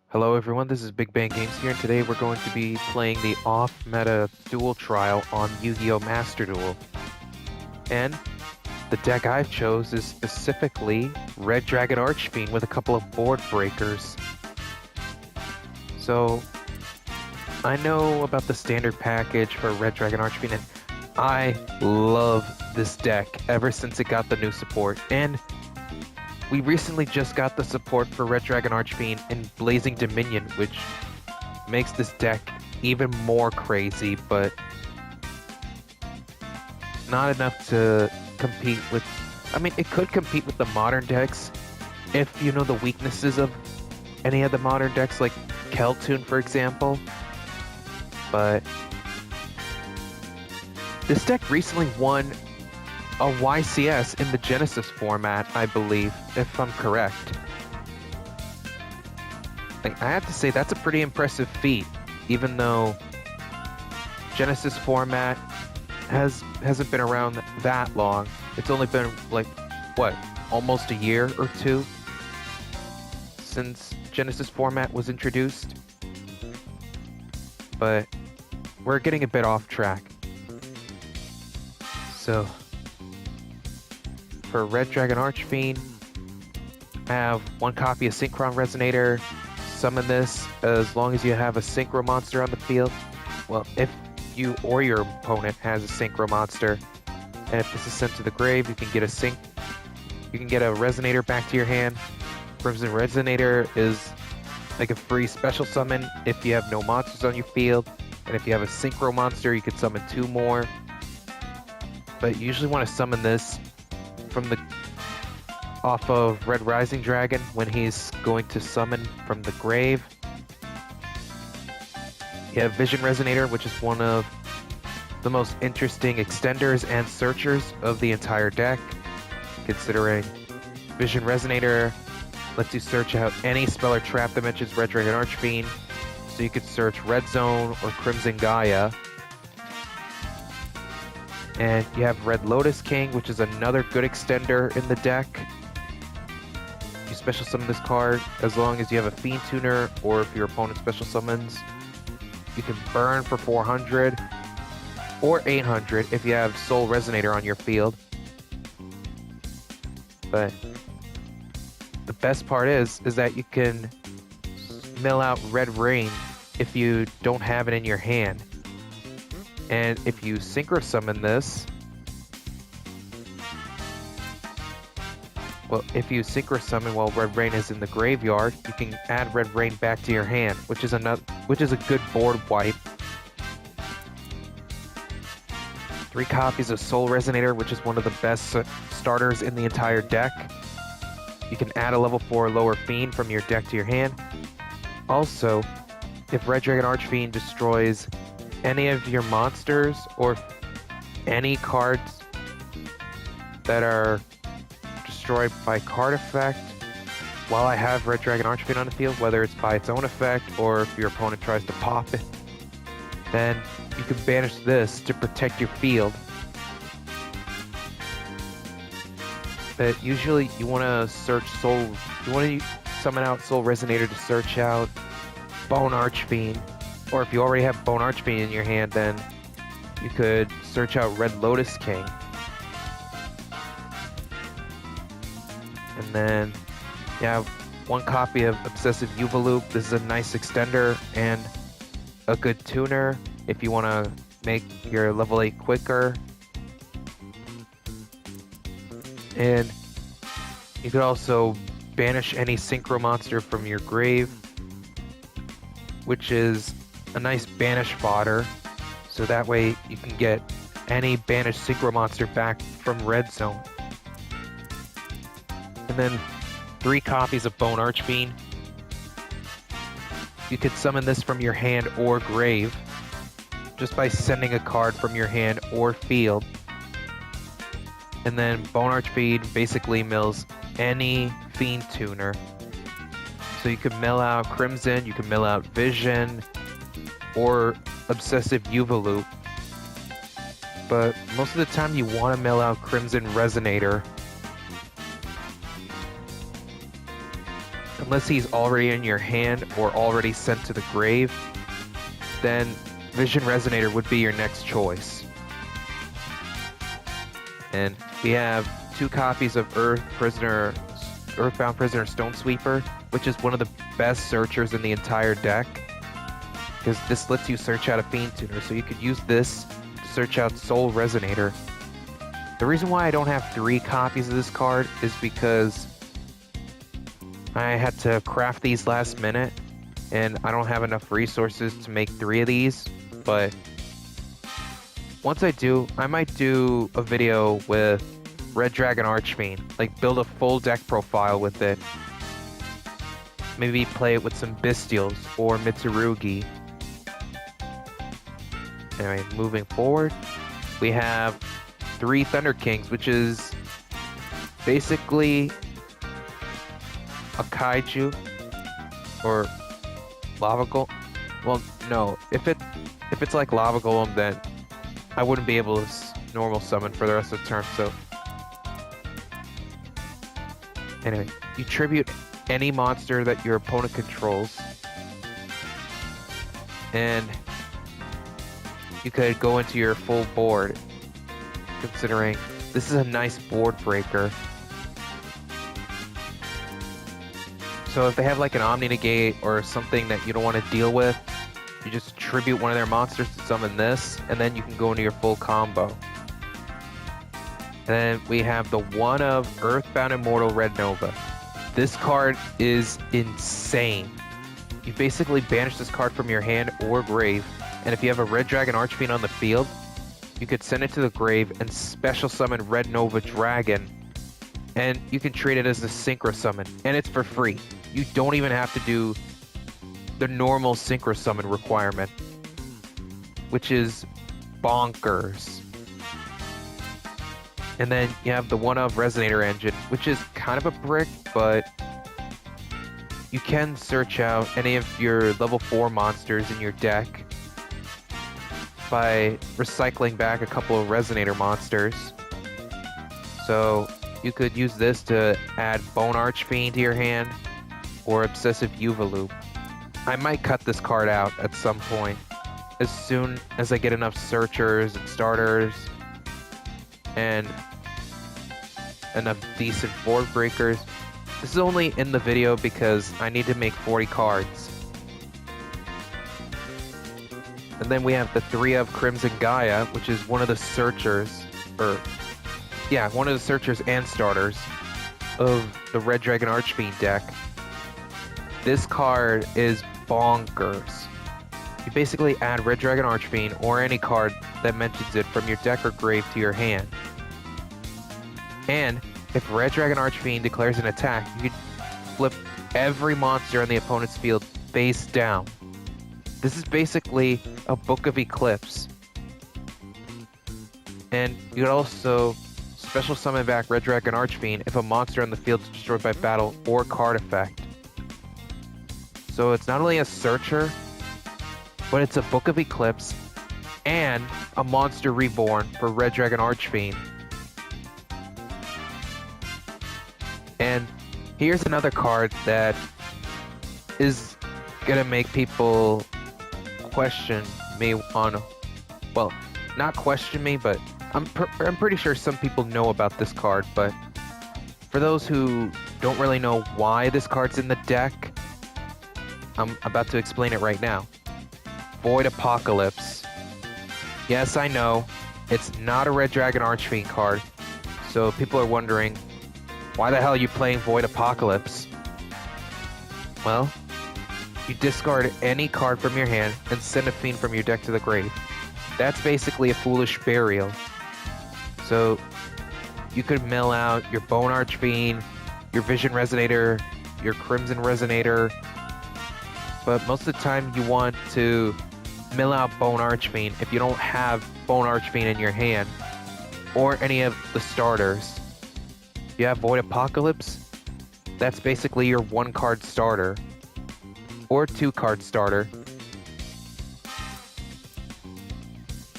Hello everyone, this is BigBang Games here, and today we're going to be playing the off-meta Duel Trial on Yu-Gi-Oh! Master Duel. And the deck I've chose is specifically Red Dragon Archfiend with a couple of board breakers. So, I know about the standard package for Red Dragon Archfiend, and I love this deck ever since it got the new support. And we recently just got the support for Red Dragon Archfiend in Blazing Dominion, which makes this deck even more crazy, but not enough to compete with... I mean, it could compete with the modern decks if you know the weaknesses of any of the modern decks, like Keltoon, for example. But this deck recently won a YCS in the Genesis format, I believe, if I'm correct. Like, I have to say, that's a pretty impressive feat, even though Genesis format hasn't been around that long. It's only been, like, what, almost a year or two since Genesis format was introduced. But we're getting a bit off track. So, for Red Dragon Archfiend, I have one copy of Synchron Resonator. Summon this as long as you have a Synchro monster on the field. Well, if you or your opponent has a Synchro monster, and if this is sent to the grave, you can get a Resonator back to your hand. Crimson Resonator is like a free special summon if you have no monsters on your field, and if you have a Synchro monster, you can summon 2 more. But you usually want to summon this off of Red Rising Dragon when he's going to summon from the grave. You have Vision Resonator, which is one of the most interesting extenders and searchers of the entire deck, considering Vision Resonator lets you search out any spell or trap that mentions Red Dragon Archfiend, so you could search Red Zone or Crimson Gaia. And you have Red Lotus King, which is another good extender in the deck. You special summon this card as long as you have a Fiend Tuner, or if your opponent special summons. You can burn for 400 or 800 if you have Soul Resonator on your field. But the best part is that you can mill out Red Rain if you don't have it in your hand. And if you Synchro Summon this, well, if you Synchro Summon while Red Rain is in the graveyard, you can add Red Rain back to your hand, which is a good board wipe. 3 copies of Soul Resonator, which is one of the best starters in the entire deck. You can add a level 4 lower Fiend from your deck to your hand. Also, if Red Dragon Archfiend destroys any of your monsters or any cards that are destroyed by card effect while I have Red Dragon Archfiend on the field, whether it's by its own effect or if your opponent tries to pop it, then you can banish this to protect your field. But usually you want to summon out Soul Resonator to search out Bone Archfiend. Or if you already have Bone Archfiend in your hand, then you could search out Red Lotus King. And then you have 1 copy of Obsessive Yuva Loop. This is a nice extender and a good tuner if you want to make your level 8 quicker. And you could also banish any Synchro monster from your grave, which is a nice banish fodder, so that way you can get any banished Synchro monster back from Red Zone. And then 3 copies of Bone Archfiend. You could summon this from your hand or grave just by sending a card from your hand or field. And then Bone Archfiend basically mills any Fiend Tuner. So you can mill out Crimson, you can mill out Vision, or Obsessive Yuva Loop. But most of the time you want to mill out Crimson Resonator. unless he's already in your hand or already sent to the grave, then Vision Resonator would be your next choice. And we have 2 copies of Earthbound Prisoner Stone Sweeper, which is one of the best searchers in the entire deck, because this lets you search out a Fiend Tuner, so you could use this to search out Soul Resonator. The reason why I don't have 3 copies of this card is because I had to craft these last minute, and I don't have enough resources to make 3 of these, but once I do, I might do a video with Red Dragon Archfiend, like build a full deck profile with it. Maybe play it with some Bestials or Mitsurugi. Anyway, moving forward, we have 3 Thunder Kings, which is basically a kaiju or lava golem. Well, no, if it's like lava golem, then I wouldn't be able to normal summon for the rest of the turn. So anyway, you tribute any monster that your opponent controls, and you could go into your full board, considering this is a nice board breaker. So if they have like an Omni Negate or something that you don't want to deal with, you just tribute one of their monsters to summon this, and then you can go into your full combo. And then we have the one of Earthbound Immortal Red Nova. This card is insane. You basically banish this card from your hand or grave, and if you have a Red Dragon Archfiend on the field, you could send it to the grave and special summon Red Nova Dragon, and you can treat it as a Synchro Summon, and it's for free. You don't even have to do the normal Synchro Summon requirement, which is bonkers. And then you have the one of Resonator Engine, which is kind of a brick, but you can search out any of your level 4 monsters in your deck by recycling back a couple of Resonator monsters. So you could use this to add Bone Archfiend to your hand, or Obsessive Uvaloop. I might cut this card out at some point, as soon as I get enough searchers and starters, and enough decent board breakers. This is only in the video because I need to make 40 cards. And then we have the 3 of Crimson Gaia, which is one of the searchers, one of the searchers and starters of the Red Dragon Archfiend deck. This card is bonkers. You basically add Red Dragon Archfiend or any card that mentions it from your deck or grave to your hand. And if Red Dragon Archfiend declares an attack, you can flip every monster on the opponent's field face down. This is basically a Book of Eclipse. And you could also special summon back Red Dragon Archfiend if a monster on the field is destroyed by battle or card effect. So it's not only a searcher, but it's a Book of Eclipse and a monster reborn for Red Dragon Archfiend. And here's another card that is gonna make people question me on, well, not question me, but I'm pretty sure some people know about this card, but for those who don't really know why this card's in the deck, I'm about to explain it right now. Void Apocalypse. Yes, I know, it's not a Red Dragon Archfiend card, so people are wondering, why the hell are you playing Void Apocalypse? Well, you discard any card from your hand and send a fiend from your deck to the grave. That's basically a Foolish Burial. So you could mill out your Bone Archfiend, your Vision Resonator, your Crimson Resonator, but most of the time you want to mill out Bone Archfiend if you don't have Bone Archfiend in your hand, or any of the starters. If you have Void Apocalypse, that's basically your 1-card starter, or 2-card starter.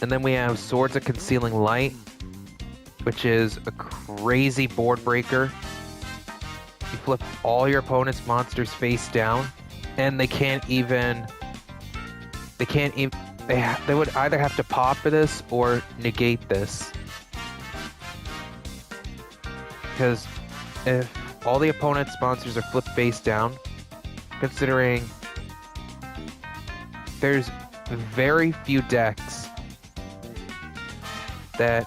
And then we have Swords of Concealing Light, which is a crazy board breaker. You flip all your opponent's monsters face down, and they would either have to pop for this or negate this. Because if all the opponent's monsters are flipped face down, considering there's very few decks that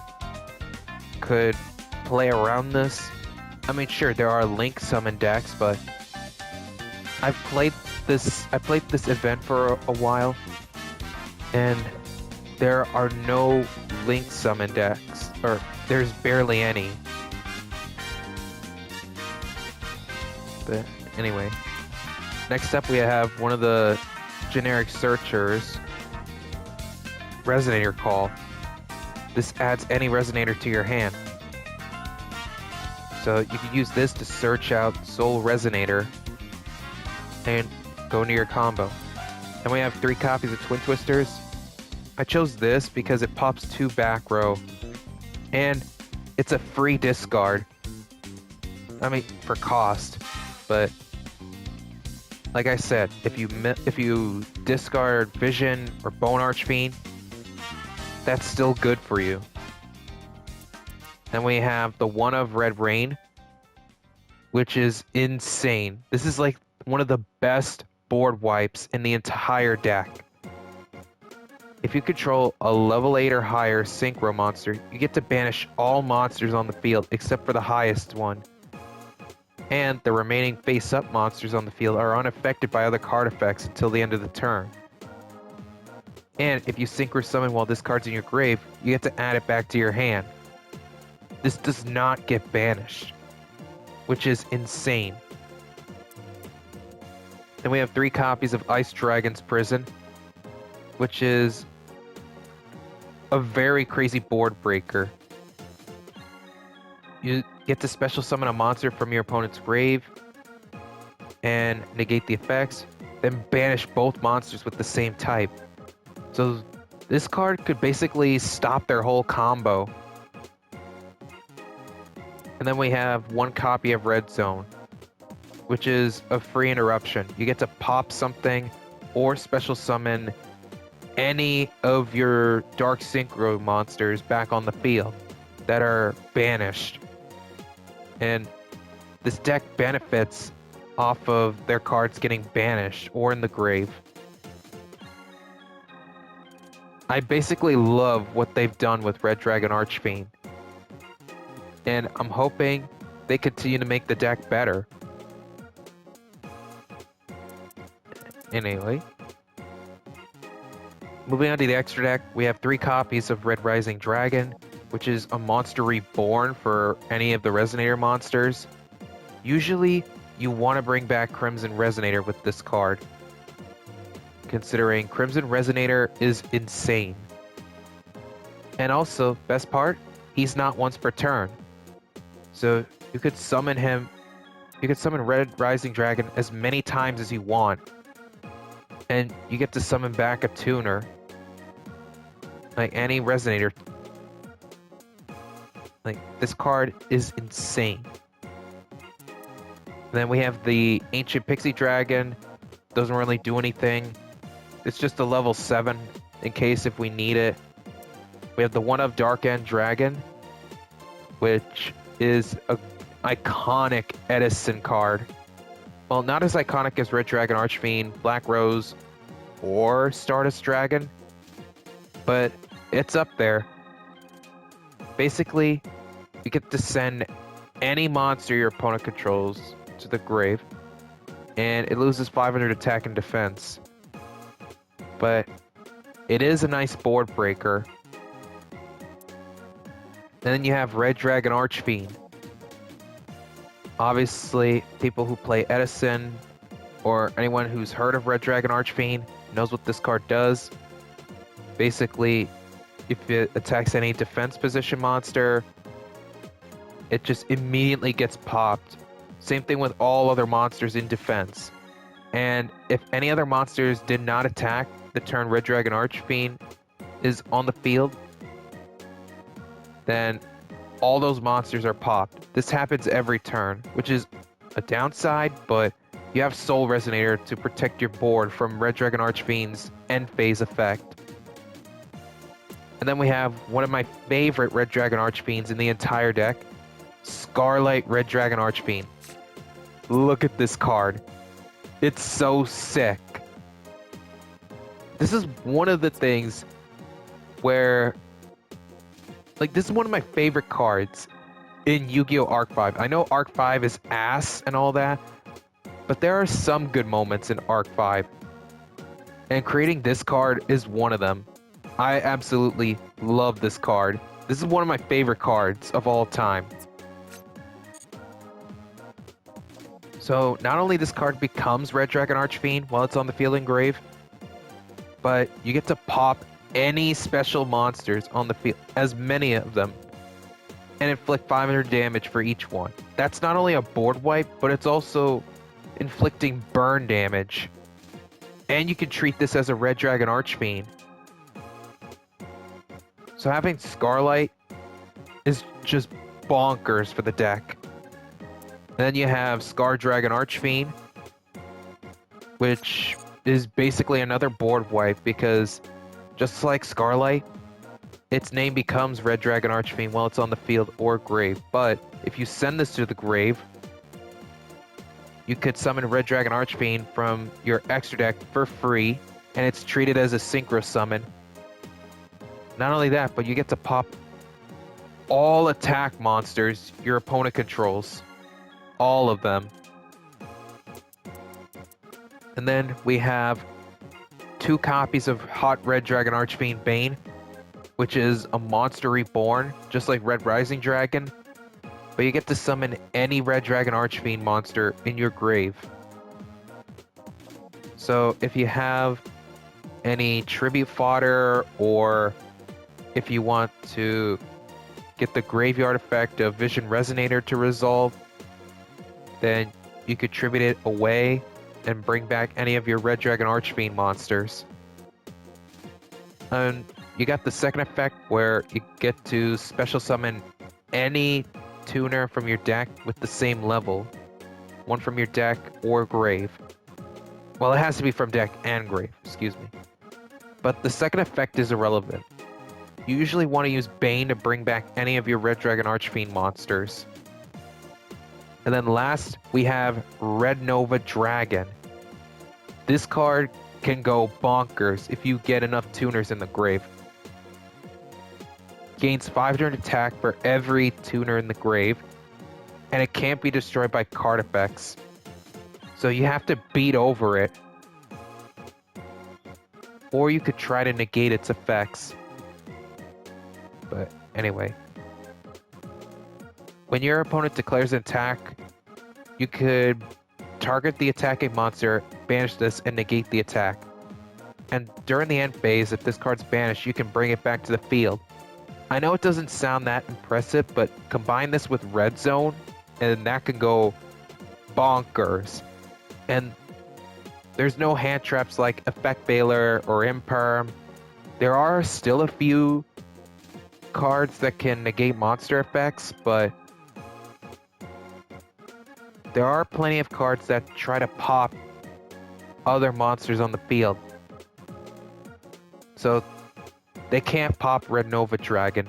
could play around this. I mean, sure, there are link summon decks, but I've played this event for a while, and there are no link summon decks, or there's barely any. But anyway, next up we have one of the generic searchers, Resonator Call. This adds any Resonator to your hand. So you can use this to search out Soul Resonator and go into your combo. Then we have 3 copies of Twin Twisters. I chose this because it pops 2 back row, and it's a free discard. I mean, for cost, but like I said, if you discard Vision or Bone Archfiend, that's still good for you. Then we have the one of Red Rain, which is insane. This is like one of the best board wipes in the entire deck. If you control a level 8 or higher Synchro monster, you get to banish all monsters on the field except for the highest one. And the remaining face-up monsters on the field are unaffected by other card effects until the end of the turn. And if you Synchro summon while this card's in your grave, you get to add it back to your hand. This does not get banished, which is insane. Then we have 3 copies of Ice Dragon's Prison, which is a very crazy board breaker. You get to special summon a monster from your opponent's grave and negate the effects, then banish both monsters with the same type. So this card could basically stop their whole combo. And then we have 1 copy of Red Zone, which is a free interruption. You get to pop something or special summon any of your Dark Synchro monsters back on the field that are banished. And this deck benefits off of their cards getting banished or in the grave. I basically love what they've done with Red Dragon Archfiend, and I'm hoping they continue to make the deck better. Anyway, moving on to the extra deck, we have 3 copies of Red Rising Dragon, which is a monster reborn for any of the Resonator monsters. Usually, you want to bring back Crimson Resonator with this card, considering Crimson Resonator is insane. And also, best part, he's not once per turn. So you could summon him, you could summon Red Rising Dragon as many times as you want, and you get to summon back a tuner, like any Resonator. Like, this card is insane. And then we have the Ancient Pixie Dragon. Doesn't really do anything. It's just a level 7 in case if we need it. We have the one of Dark End Dragon, which is an iconic Edison card. Well, not as iconic as Red Dragon Archfiend, Black Rose, or Stardust Dragon, but it's up there. Basically, you get to send any monster your opponent controls to the grave, and it loses 500 attack and defense. But it is a nice board breaker. And then you have Red Dragon Archfiend. Obviously, people who play Edison or anyone who's heard of Red Dragon Archfiend knows what this card does. Basically, if it attacks any defense position monster, it just immediately gets popped. Same thing with all other monsters in defense. And if any other monsters did not attack the turn Red Dragon Archfiend is on the field, then all those monsters are popped. This happens every turn, which is a downside, but you have Soul Resonator to protect your board from Red Dragon Archfiend's end phase effect. And then we have one of my favorite Red Dragon Archfiends in the entire deck, Scarlight Red Dragon Archfiend. Look at this card. It's so sick. This is one of the things where, like, this is one of my favorite cards in Yu-Gi-Oh! Arc 5. I know Arc 5 is ass and all that, but there are some good moments in Arc 5. And creating this card is one of them. I absolutely love this card. This is one of my favorite cards of all time. So not only this card becomes Red Dragon Archfiend while it's on the field engraved, but you get to pop any special monsters on the field, as many of them, and inflict 500 damage for each one. That's not only a board wipe, but it's also inflicting burn damage. And you can treat this as a Red Dragon Archfiend. So having Scarlight is just bonkers for the deck. And then you have Scar Dragon Archfiend, which is basically another board wipe because just like Scarlight, its name becomes Red Dragon Archfiend while it's on the field or grave. But if you send this to the grave, you could summon Red Dragon Archfiend from your extra deck for free, and it's treated as a synchro summon. Not only that, but you get to pop all attack monsters your opponent controls. All of them. And then we have 2 copies of Hot Red Dragon Archfiend Bane, which is a monster reborn, just like Red Rising Dragon. But you get to summon any Red Dragon Archfiend monster in your grave. So if you have any tribute fodder, or if you want to get the graveyard effect of Vision Resonator to resolve, then you could tribute it away and bring back any of your Red Dragon Archfiend monsters. And you got the second effect where you get to special summon any tuner from your deck with the same level. One from your deck or grave. Well, it has to be from deck and grave, excuse me. But the second effect is irrelevant. You usually want to use Bane to bring back any of your Red Dragon Archfiend monsters. And then last, we have Red Nova Dragon. This card can go bonkers if you get enough tuners in the grave. Gains 500 attack for every tuner in the grave, and it can't be destroyed by card effects. So you have to beat over it, or you could try to negate its effects. But anyway, when your opponent declares an attack, you could target the attacking monster, banish this, and negate the attack. And during the end phase, if this card's banished, you can bring it back to the field. I know it doesn't sound that impressive, but combine this with Red Zone, and that can go bonkers. And there's no hand traps like Effect Veiler or Imperm. There are still a few cards that can negate monster effects, but there are plenty of cards that try to pop other monsters on the field. So they can't pop Red Nova Dragon.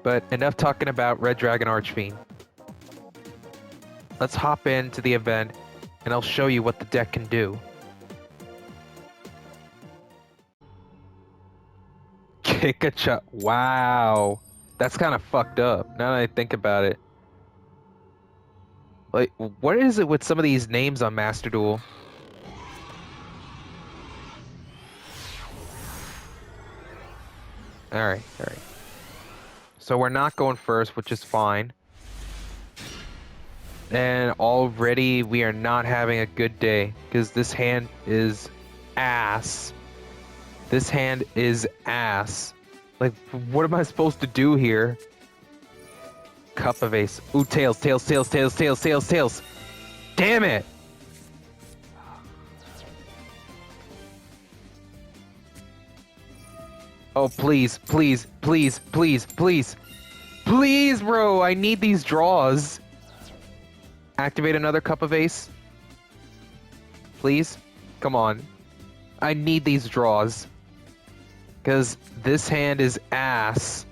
But enough talking about Red Dragon Archfiend. Let's hop into the event and I'll show you what the deck can do. Kikacha. Wow. That's kind of fucked up now that I think about it. Like, what is it with some of these names on Master Duel? Alright. So we're not going first, which is fine. And already we are not having a good day, because this hand is ass. This hand is ass. Like, what am I supposed to do here? Cup of Ace. Ooh, tails. Damn it! Oh, please. Please, bro. I need these draws. Activate another Cup of Ace. Please? Come on. I need these draws. Because this hand is ass.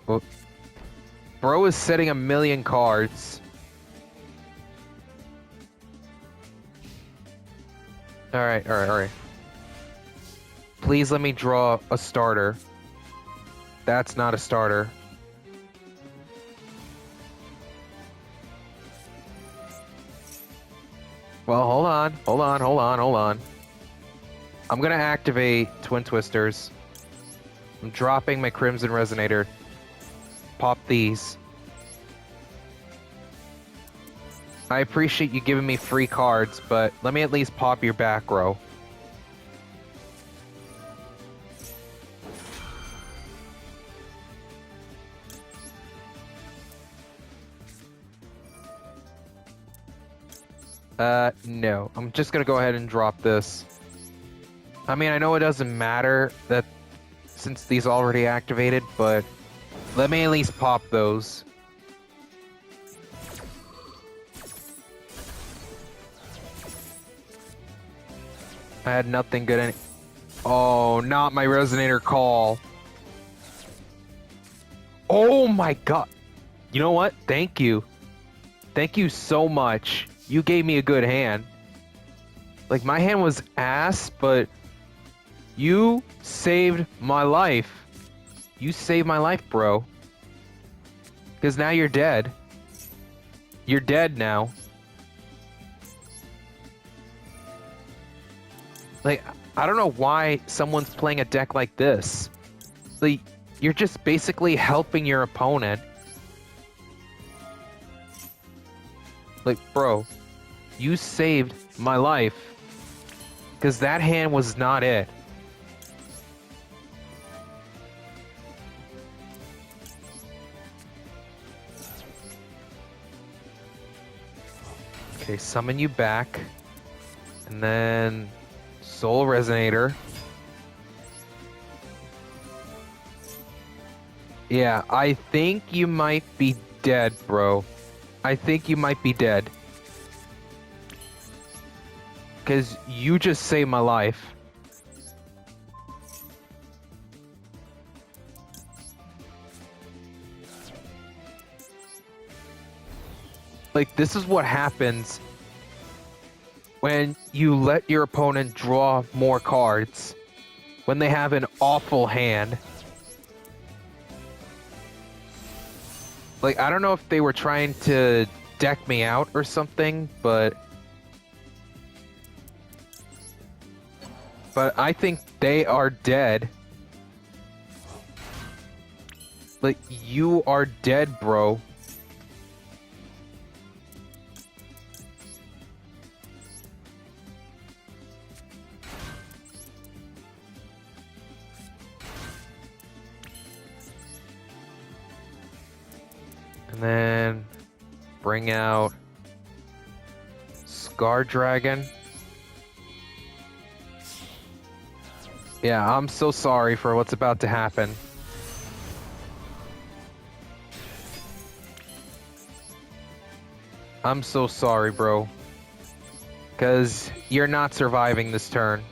Oh. Bro is setting a million cards. Alright, alright, alright. Please let me draw a starter. That's not a starter. Well, hold on, hold on, hold on, hold on. I'm gonna activate Twin Twisters. I'm dropping my Crimson Resonator. Pop these. I appreciate you giving me free cards, but let me at least pop your back row. No. I'm just gonna go ahead and drop this. I mean, I know it doesn't matter that since these already activated, but let me at least pop those. I had nothing good in it. Oh, not my Resonator Call. Oh my god. You know what? Thank you. Thank you so much. You gave me a good hand. Like, my hand was ass, but you saved my life. You saved my life, bro. Because now you're dead. You're dead now. Like, I don't know why someone's playing a deck like this. Like, you're just basically helping your opponent. Like, bro, you saved my life. Because that hand was not it. Okay, summon you back. And then Soul Resonator. Yeah, I think you might be dead, bro. I think you might be dead. Because you just saved my life. Like, this is what happens when you let your opponent draw more cards. When they have an awful hand. Like, I don't know if they were trying to deck me out or something, but I think they are dead. Like, you are dead, bro. And then bring out Scar Dragon. Yeah, I'm so sorry for what's about to happen. I'm so sorry, bro. Because you're not surviving this turn.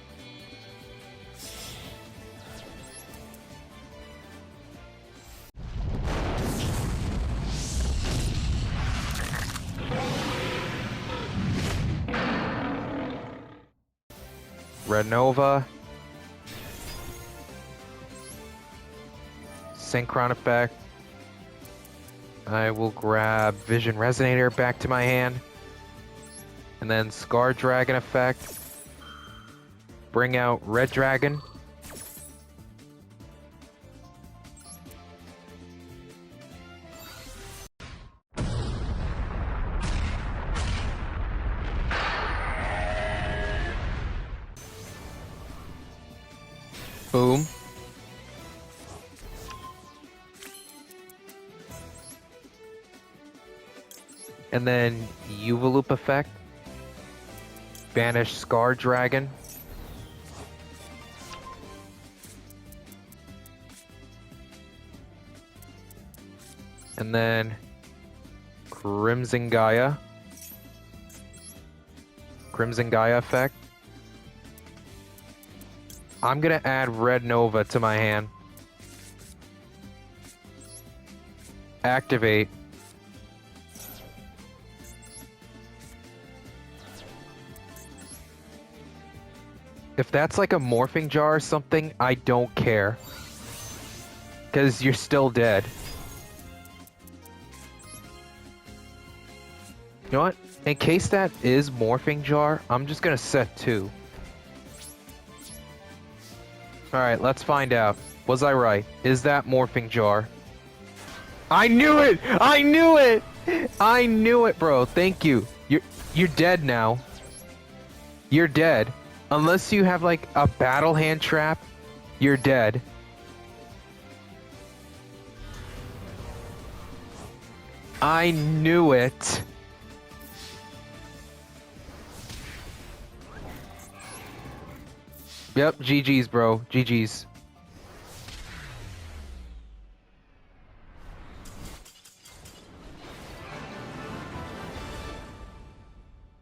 Renova. Synchron effect. I will grab Vision Resonator back to my hand. And then Scar Dragon effect. Bring out Red Dragon. Boom. And then Loop effect. Banish Scar Dragon. And then Crimson Gaia. Crimson Gaia effect. I'm gonna add Red Nova to my hand. Activate. If that's like a morphing jar or something, I don't care. Because you're still dead. You know what? In case that is morphing jar, I'm just gonna set 2. Alright, let's find out. Was I right? Is that morphing jar? I knew it! I knew it! I knew it, bro. Thank you. You're dead now. You're dead. Unless you have like a battle hand trap, you're dead. I knew it. Yep, GG's, bro. GG's.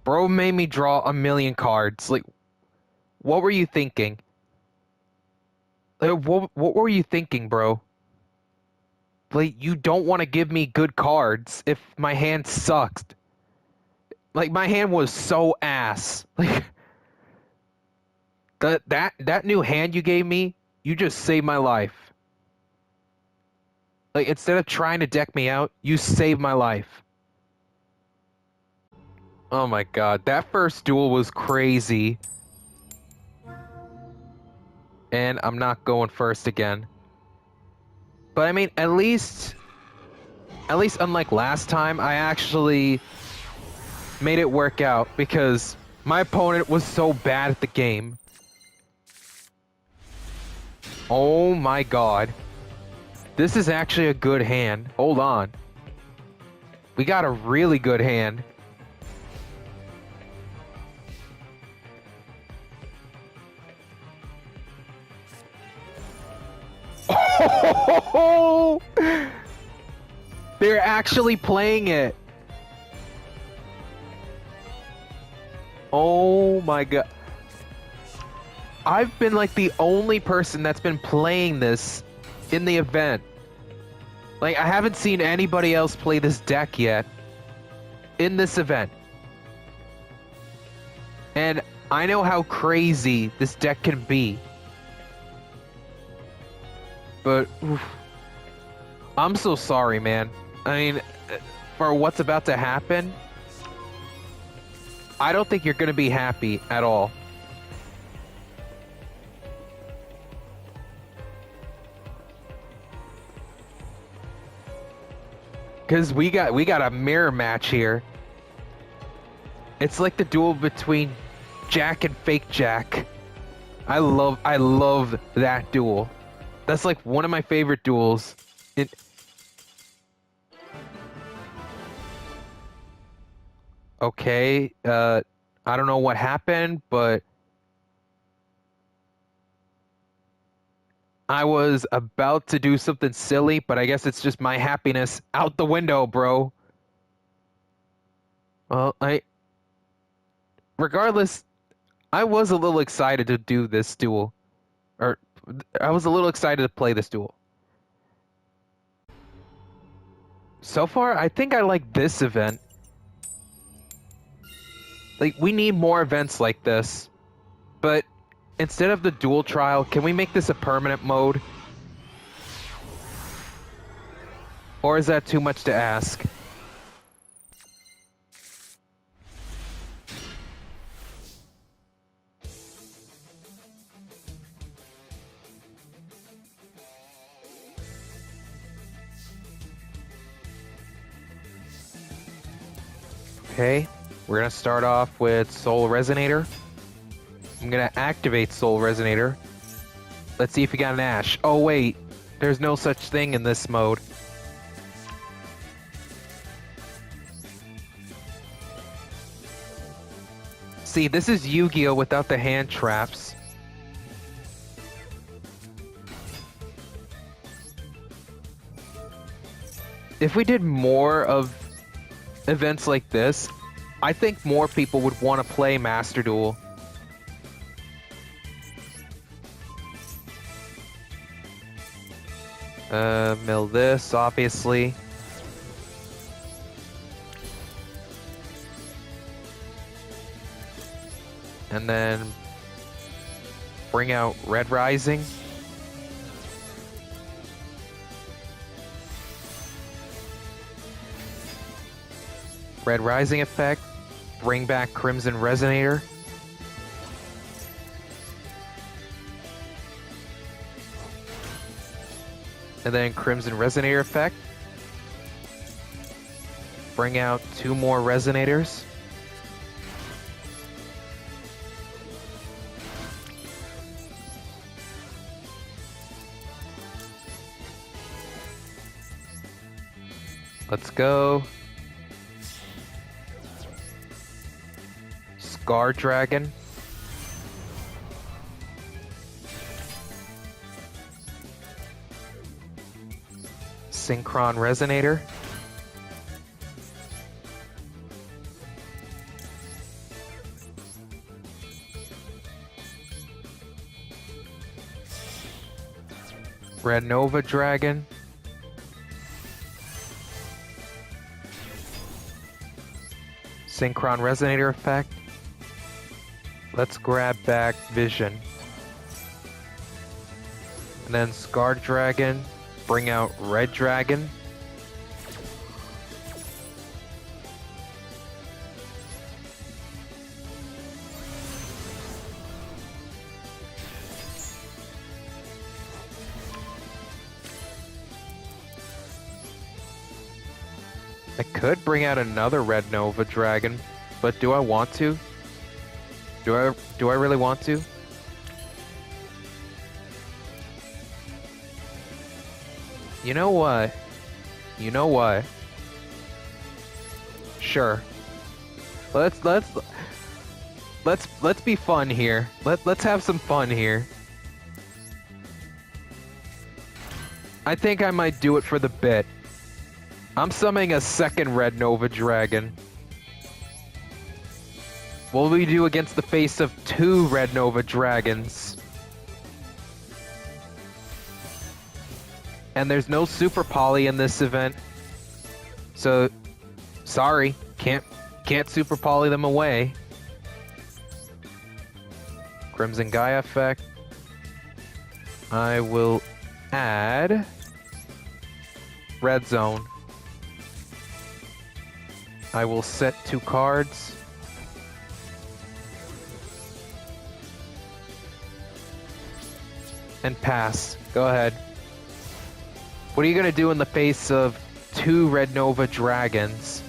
Bro made me draw a million cards. Like, what were you thinking? Like, what were you thinking, bro? Like, you don't want to give me good cards if my hand sucked. Like, my hand was so ass. Like, that new hand you gave me, you just saved my life. Like, instead of trying to deck me out, you saved my life. Oh my god, that first duel was crazy. And I'm not going first again. But I mean, at least unlike last time, I actually made it work out because my opponent was so bad at the game. Oh my god. This is actually a good hand. Hold on. We got a really good hand. Oh! They're actually playing it. Oh my god. I've been like the only person that's been playing this in the event. Like, I haven't seen anybody else play this deck yet in this event. And I know how crazy this deck can be. But oof, I'm so sorry, man. I mean, for what's about to happen, I don't think you're going to be happy at all. Cuz we got a mirror match here. It's like the duel between Jack and Fake Jack. I love that duel. That's like one of my favorite duels. Okay, I don't know what happened, but I was about to do something silly, but I guess it's just my happiness out the window, bro. Well, regardless, I was a little excited to do this duel. Or, I was a little excited to play this duel. So far, I think I like this event. Like, we need more events like this. But instead of the Duel Trial, can we make this a permanent mode? Or is that too much to ask? Okay, we're gonna start off with Soul Resonator. I'm gonna activate Soul Resonator. Let's see if we got an Ash. Oh wait, there's no such thing in this mode. See, this is Yu-Gi-Oh! Without the hand traps. If we did more of events like this, I think more people would want to play Master Duel. Mill this, obviously. And then bring out Red Rising. Red Rising effect. Bring back Crimson Resonator. And then Crimson Resonator effect. Bring out 2 more Resonators. Let's go. Scar Dragon. Synchron Resonator. Red Nova Dragon. Synchron Resonator effect. Let's grab back Vision. And then Scar Dragon. Bring out Red Dragon. I could bring out another Red Nova Dragon, but do I want to? Do I really want to? You know what? You know what? Sure. Let's be fun here. Let's have some fun here. I think I might do it for the bit. I'm summoning a second Red Nova Dragon. What will we do against the face of 2 Red Nova Dragons? And there's no Super Poly in this event. So, sorry, can't Super Poly them away. Crimson Gaia effect. I will add Red Zone. I will set 2 cards. And pass. Go ahead. What are you gonna do in the face of 2 Red Nova Dragons?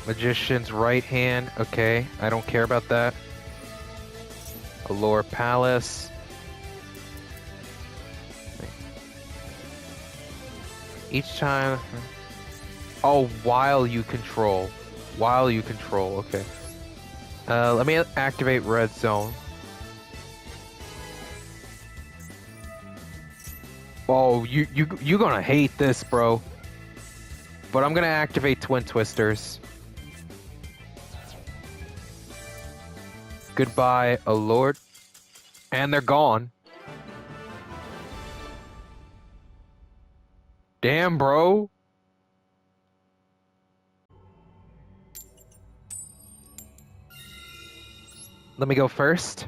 Magician's right hand. Okay, I don't care about that. Allure Palace. Each time... Oh, while you control. While you control, okay. Let me activate Red Zone. Oh, you gonna hate this, bro. But I'm gonna activate Twin Twisters. Goodbye, Allure. And they're gone. Damn, bro. Let me go first.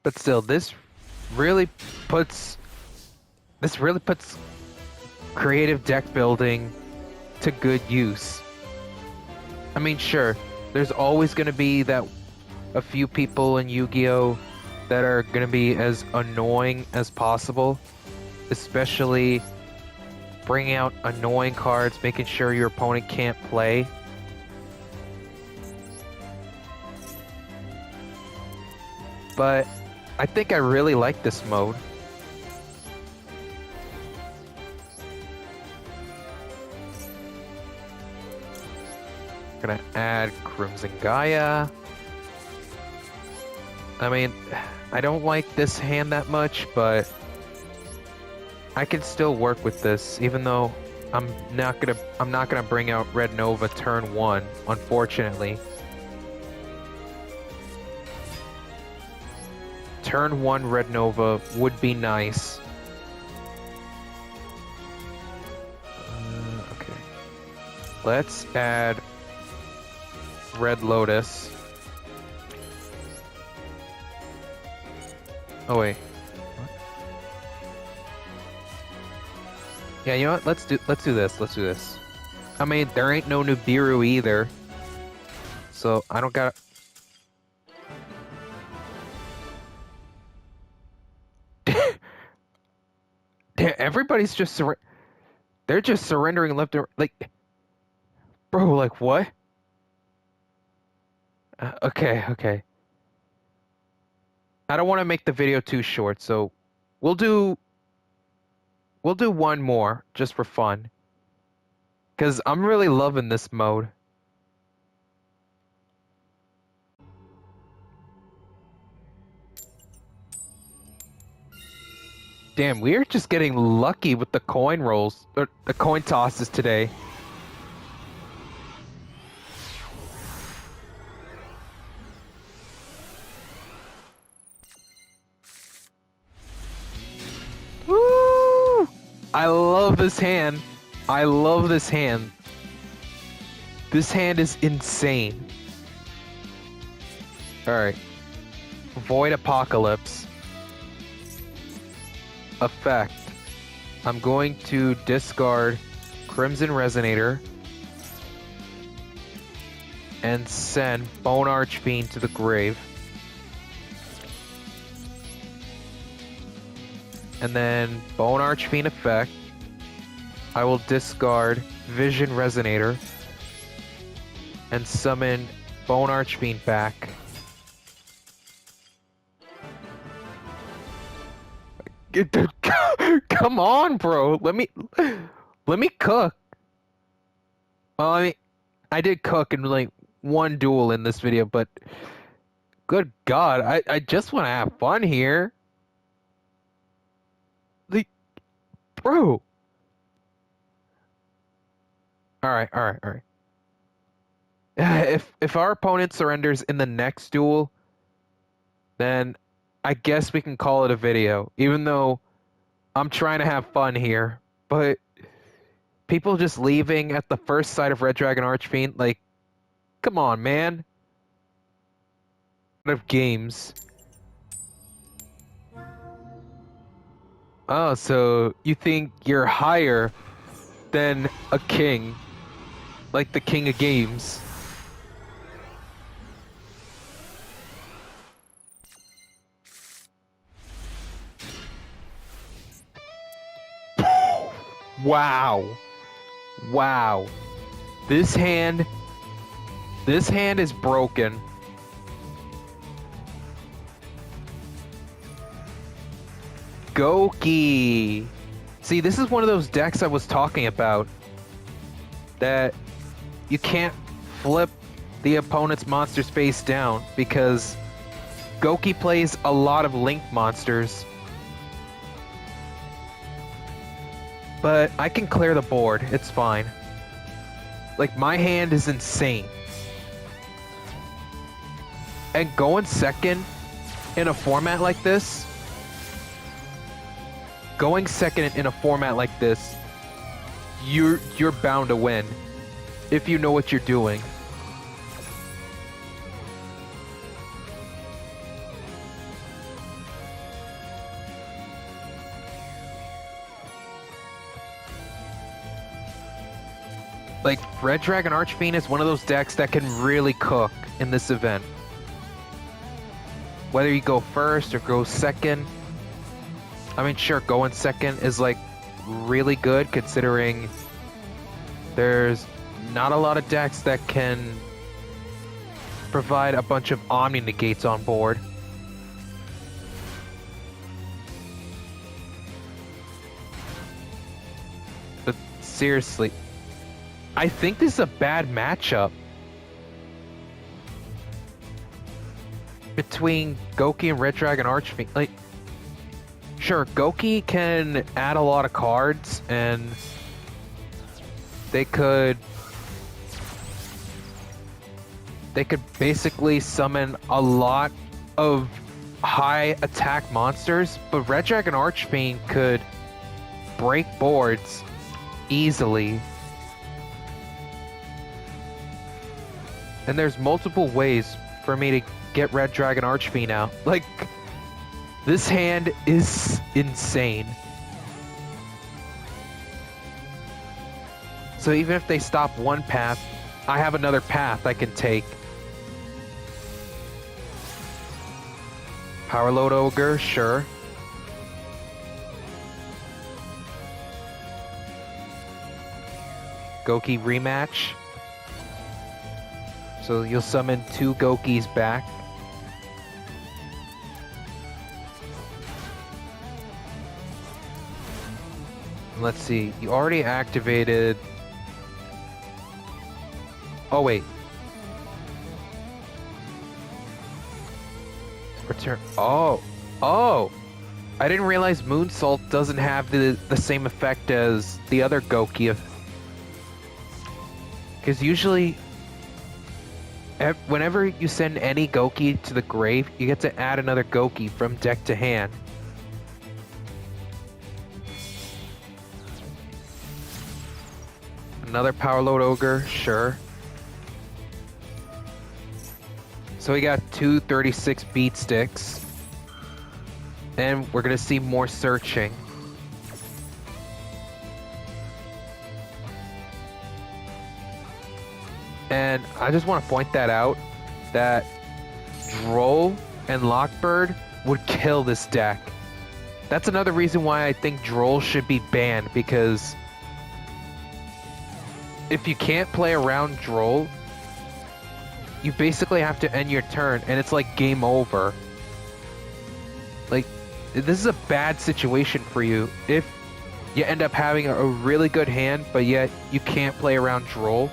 But still, this really puts creative deck building to good use. I mean, sure, there's always going to be a few people in Yu-Gi-Oh! That are going to be as annoying as possible, especially bringing out annoying cards, making sure your opponent can't play. But I think I really like this mode. Gonna add Crimson Gaia. I mean, I don't like this hand that much, but I can still work with this, even though I'm not gonna bring out Red Nova turn 1, unfortunately. Turn 1 Red Nova would be nice. Okay. Let's add Red Lotus. Oh wait. What? Yeah, you know what? Let's do this. I mean, there ain't no Nibiru either. So I don't got. Everybody's just they're just surrendering left and like, bro, like what? Okay. I don't want to make the video too short, so we'll do one more just for fun. 'Cause I'm really loving this mode. Damn, we're just getting lucky with the coin rolls, or the coin tosses today. Woo! I love this hand. I love this hand. This hand is insane. Alright. Void Apocalypse. Effect. I'm going to discard Crimson Resonator and send Bone Archfiend to the grave. And then Bone Archfiend effect. I will discard Vision Resonator and summon Bone Archfiend back. Come on, bro. Let me cook. Well, I mean, I did cook in like one duel in this video, but good God, I just want to have fun here. Like, bro. All right. If our opponent surrenders in the next duel, then I guess we can call it a video, even though I'm trying to have fun here. But people just leaving at the first sight of Red Dragon Archfiend, like, come on, man. Of games. Oh, so you think you're higher than a king, like the king of games. Wow. This hand is broken. Goki. See, this is one of those decks I was talking about. That you can't flip the opponent's monsters face down because Goki plays a lot of Link monsters. But I can clear the board, it's fine. Like, my hand is insane. And going second in a format like this, you're bound to win if you know what you're doing. Like, Red Dragon Archfiend is one of those decks that can really cook in this event. Whether you go first or go second. I mean, sure, going second is, like, really good considering there's not a lot of decks that can provide a bunch of Omni Negates on board. But seriously, I think this is a bad matchup between Goki and Red Dragon Archfiend. Like, sure, Goki can add a lot of cards, and they could basically summon a lot of high attack monsters, but Red Dragon Archfiend could break boards easily. And there's multiple ways for me to get Red Dragon Archfiend out. Like, this hand is insane. So even if they stop one path, I have another path I can take. Power Load Ogre, sure. Goki rematch. So you'll summon 2 Gokis back. Let's see, you already activated... Oh wait. Return... Oh! I didn't realize Moonsault doesn't have the same effect as the other Goki. Because usually... whenever you send any Goki to the grave, you get to add another Goki from deck to hand. Another Power Load Ogre, sure. So we got 2 36 beat sticks. And we're gonna see more searching. And I just want to point that out, that Droll and Lockbird would kill this deck. That's another reason why I think Droll should be banned, because if you can't play around Droll, you basically have to end your turn, and it's like game over. Like, this is a bad situation for you if you end up having a really good hand, but yet you can't play around Droll.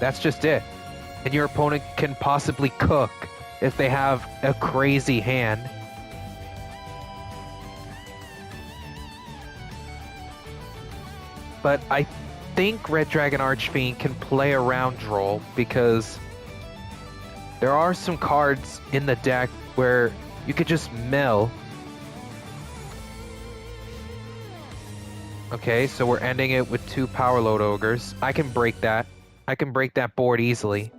That's just it. And your opponent can possibly cook if they have a crazy hand. But I think Red Dragon Archfiend can play around Droll, because there are some cards in the deck where you could just mill. Okay, so we're ending it with 2 Power Load Ogres. I can break that. I can break that board easily.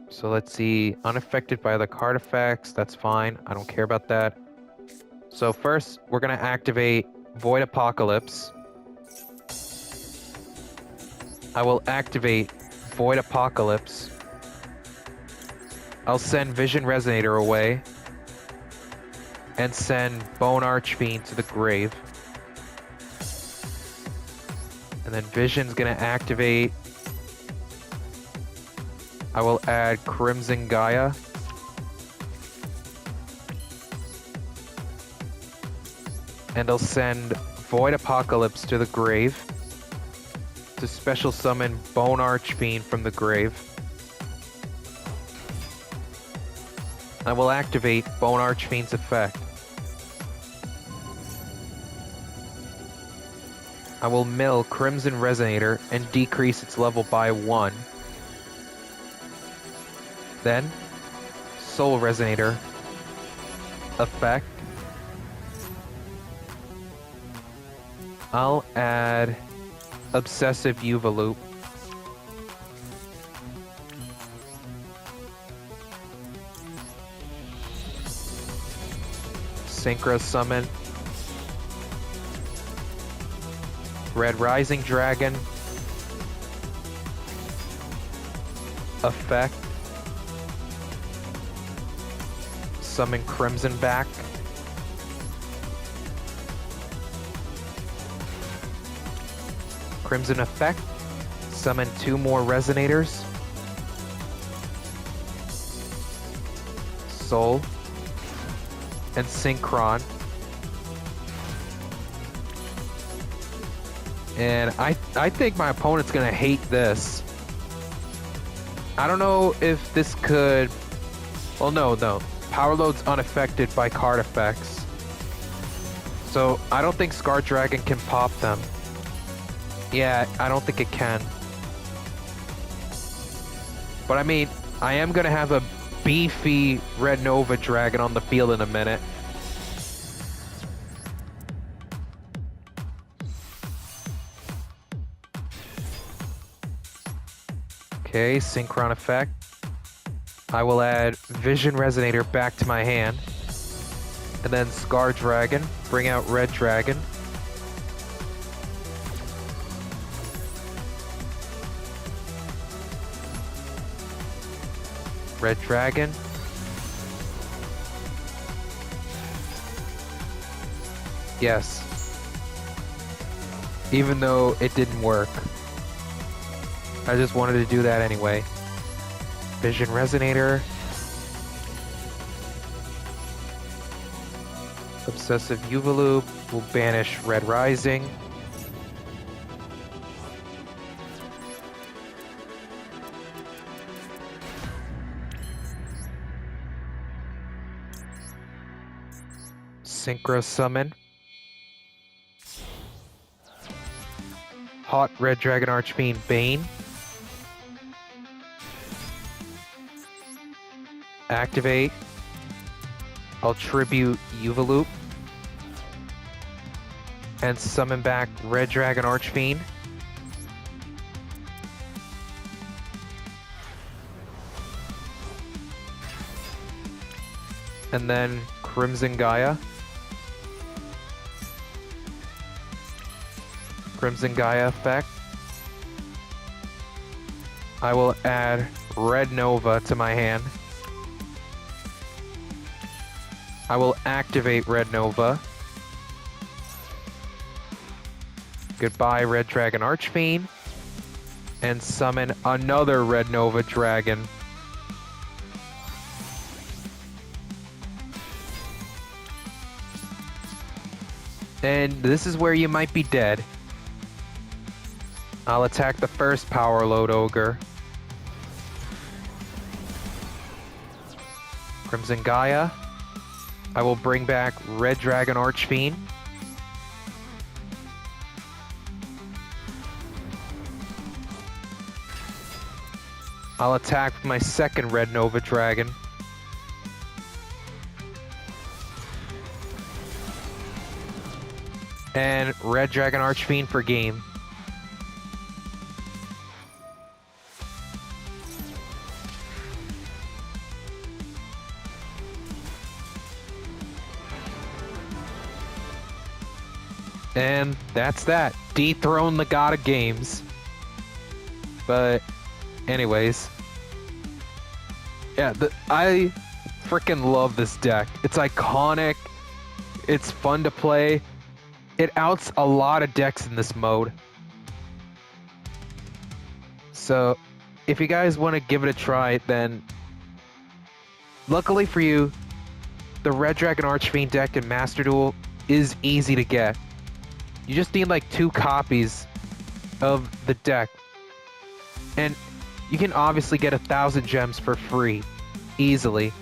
So let's see, unaffected by the card effects, that's fine. I don't care about that. So first, we're gonna activate Void Apocalypse. I will activate Void Apocalypse. I'll send Vision Resonator away. And send Bone Archfiend to the grave. And then Vision's gonna activate. I will add Crimson Gaia. And I'll send Void Apocalypse to the grave to special summon Bone Archfiend from the grave. I will activate Bone Archfiend's effect. I will mill Crimson Resonator and decrease its level by 1. Then, Soul Resonator effect. I'll add Obsessive Yuva Loop. Synchro Summon. Red Rising Dragon. Effect. Summon Crimson back. Crimson effect. Summon 2 more Resonators. Soul. And Synchron. And I think my opponent's gonna hate this. I don't know if this could... Well, no. Power load's unaffected by card effects. So I don't think Scar Dragon can pop them. Yeah, I don't think it can. But I mean, I am gonna have a beefy Red Nova Dragon on the field in a minute. Okay, Synchron effect. I will add Vision Resonator back to my hand. And then Scar Dragon, bring out Red Dragon. Red Dragon. Yes. Even though it didn't work. I just wanted to do that anyway. Vision Resonator. Obsessive Loop will banish Red Rising. Synchro Summon. Hot Red Dragon Archfiend Bane. Activate. I'll tribute Loop. And summon back Red Dragon Archfiend. And then Crimson Gaia. Crimson Gaia effect. I will add Red Nova to my hand. I will activate Red Nova. Goodbye, Red Dragon Archfiend. And summon another Red Nova Dragon. And this is where you might be dead. I'll attack the first Power Load Ogre. Crimson Gaia. I will bring back Red Dragon Archfiend. I'll attack my second Red Nova Dragon. And Red Dragon Archfiend for game. And that's that. Dethrone the god of games. But anyways. Yeah, I freaking love this deck. It's iconic. It's fun to play. It outs a lot of decks in this mode. So, if you guys want to give it a try, then luckily for you, the Red Dragon Archfiend deck in Master Duel is easy to get. You just need like 2 copies of the deck. And you can obviously get 1,000 gems for free, easily,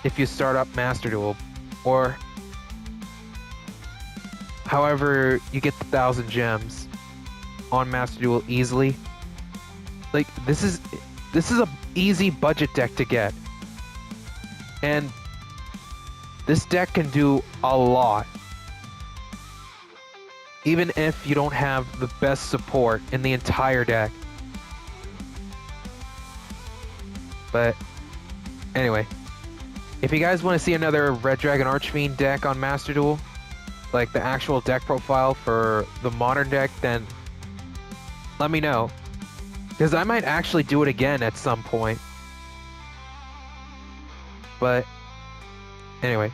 if you start up Master Duel. Or however you get the 1,000 gems on Master Duel easily. Like, this is a easy budget deck to get. And this deck can do a lot. Even if you don't have the best support in the entire deck. But anyway, if you guys want to see another Red Dragon Archfiend deck on Master Duel, like the actual deck profile for the modern deck, then let me know. Because I might actually do it again at some point. But anyway,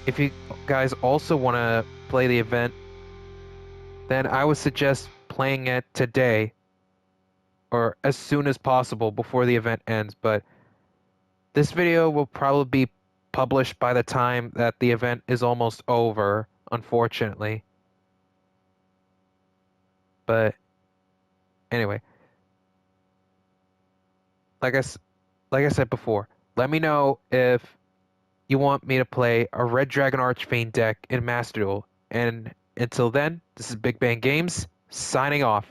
if you guys also want to play the event, then I would suggest playing it today or as soon as possible before the event ends. But this video will probably be published by the time that the event is almost over, unfortunately. But anyway, like like I said before, let me know if you want me to play a Red Dragon Archfiend deck in Master Duel. And until then, this is Big Bang Games signing off.